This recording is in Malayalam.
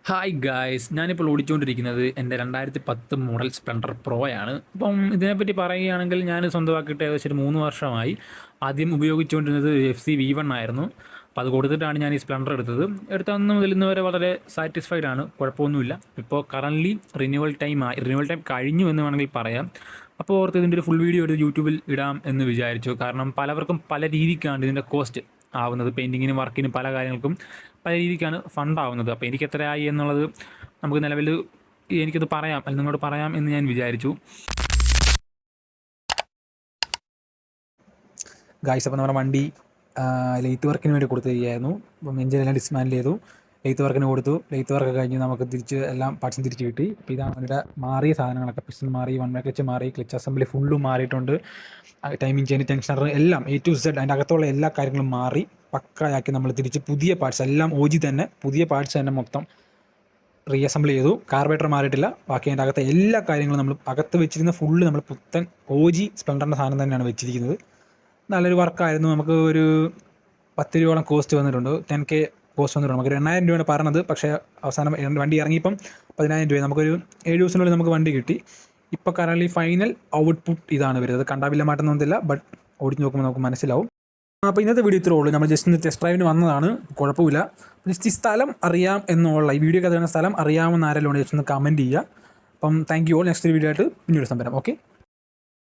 ഹായ് ഗായ്സ്, ഞാനിപ്പോൾ ഓടിച്ചുകൊണ്ടിരിക്കുന്നത് എൻ്റെ 2010 മോഡൽ സ്പ്ലെൻഡർ പ്രോയാണ്. അപ്പം ഇതിനെപ്പറ്റി പറയുകയാണെങ്കിൽ ഞാൻ സ്വന്തമാക്കിയിട്ട് ഏകദേശം ഒരു 3 വർഷമായി. ആദ്യം ഉപയോഗിച്ചുകൊണ്ടിരുന്നത് FC V1 ആയിരുന്നു. അപ്പോൾ അത് കൊടുത്തിട്ടാണ് ഞാൻ ഈ സ്പ്ലെൻഡർ എടുത്തത്. എടുത്ത അന്ന് മുതൽ ഇന്ന് വരെ വളരെ സാറ്റിസ്ഫൈഡ് ആണ്, കുഴപ്പമൊന്നുമില്ല. ഇപ്പോൾ കറൻ്റ്ലി റിന്യൂവൽ ടൈം കഴിഞ്ഞു എന്ന് വേണമെങ്കിൽ പറയാം. അപ്പോൾ ഓർത്ത് ഇതിൻ്റെ ഒരു ഫുൾ വീഡിയോ എടുത്ത് യൂട്യൂബിൽ ഇടാം എന്ന് വിചാരിച്ചു. കാരണം പലവർക്കും പല രീതിക്കാണ് ഇതിൻ്റെ കോസ്റ്റ് ആവുന്നത്. പെയിൻറ്റിങ്ങിനും വർക്കിനും പല കാര്യങ്ങൾക്കും പല രീതിക്കാണ് ഫണ്ടാവുന്നത്. അപ്പോൾ എനിക്ക് എത്രയായി എന്നുള്ളത് നമുക്ക് നിലവിൽ എനിക്കത് പറയാം, അല്ലെങ്കിൽ നിങ്ങളോട് പറയാം എന്ന് ഞാൻ വിചാരിച്ചു. ഗായ്സ്, അപ്പോൾ നമ്മുടെ വണ്ടി ലെയ്ത്ത് വർക്കിന് വേണ്ടി കൊടുത്തിരിക്കുകയായിരുന്നു. അപ്പം എഞ്ചിനെല്ലാം ഡിസ്മാൻഡിൽ ചെയ്തു, ലെയ്ത്ത് വർക്കിന് കൊടുത്തു. ലെയ്ത്ത് വർക്ക് കഴിഞ്ഞ് നമുക്ക് തിരിച്ച് എല്ലാം പാർട്സും തിരിച്ച് കിട്ടി. അപ്പോൾ ഇതാണ് വണ്ടിയുടെ മാറിയ സാധനങ്ങളൊക്കെ. പിസ്റ്റൺ മാറി, വൺ വേ ക്ലച്ച് മാറി, ക്ലച്ച് അസംബ്ലി ഫുള്ളും മാറിയിട്ടുണ്ട്. ടൈമിംഗ് ചെയിൻ, ടെൻഷനർ എല്ലാം A to Z അതിൻ്റെ അകത്തുള്ള എല്ലാ കാര്യങ്ങളും മാറി പക്കയാക്കി നമ്മൾ തിരിച്ച് പുതിയ പാർട്സ് എല്ലാം OG തന്നെ, പുതിയ പാർട്സ് തന്നെ മൊത്തം റീഅസംബിൾ ചെയ്തു. കാർബറേറ്റർ മാറിയിട്ടില്ല. ബാക്കി അതിൻ്റെ അകത്തെ എല്ലാ കാര്യങ്ങളും നമ്മൾ അകത്ത് വെച്ചിരുന്ന ഫുള്ള് നമ്മൾ പുത്തൻ OG സ്പ്ലെൻഡറിൻ്റെ സാധനം തന്നെയാണ് വെച്ചിരിക്കുന്നത്. നല്ലൊരു വർക്കായിരുന്നു. നമുക്ക് ഒരു 10 രൂപയോളം കോസ്റ്റ് വന്നിട്ടുണ്ട്. 10K കോസ്റ്റ് വന്നിട്ടുണ്ട്. നമുക്കൊരു 8,000 രൂപയാണ് പറഞ്ഞത്. പക്ഷേ അവസാനം വണ്ടി ഇറങ്ങിയപ്പം 10,000 രൂപ. നമുക്കൊരു 7 ദിവസത്തിനുള്ളിൽ നമുക്ക് വണ്ടി കിട്ടി. ഇപ്പോൾ കറൻറ്റ്ലി ഫൈനൽ ഔട്ട്പുട്ട് ഇതാണ് വരുന്നത്. കണ്ടാവില്ല മാറ്റുന്നൊന്നുമില്ല, ബട്ട് ഓടിച്ച് നോക്കുമ്പോൾ നമുക്ക് മനസ്സിലാവും. അപ്പോൾ ഇന്നത്തെ വീഡിയോ ഇത്രേ ഉള്ളൂ. നമ്മൾ ജസ്റ്റ് ഒന്ന് ടെസ്റ്റ് ഡ്രൈവിന് വന്നതാണ്, കുഴപ്പമില്ല. ജസ്റ്റ് ഈ സ്ഥലം അറിയാം എന്നുള്ള, ഈ വീഡിയോ കഥ സ്ഥലം അറിയാമെന്ന് ആരെങ്കിലും ജസ്റ്റ് ഒന്ന് കമൻറ്റ് ചെയ്യുക. അപ്പം thank you all. Next video ആയിട്ട് പിന്നീട് സംഭരം. ഓക്കെ.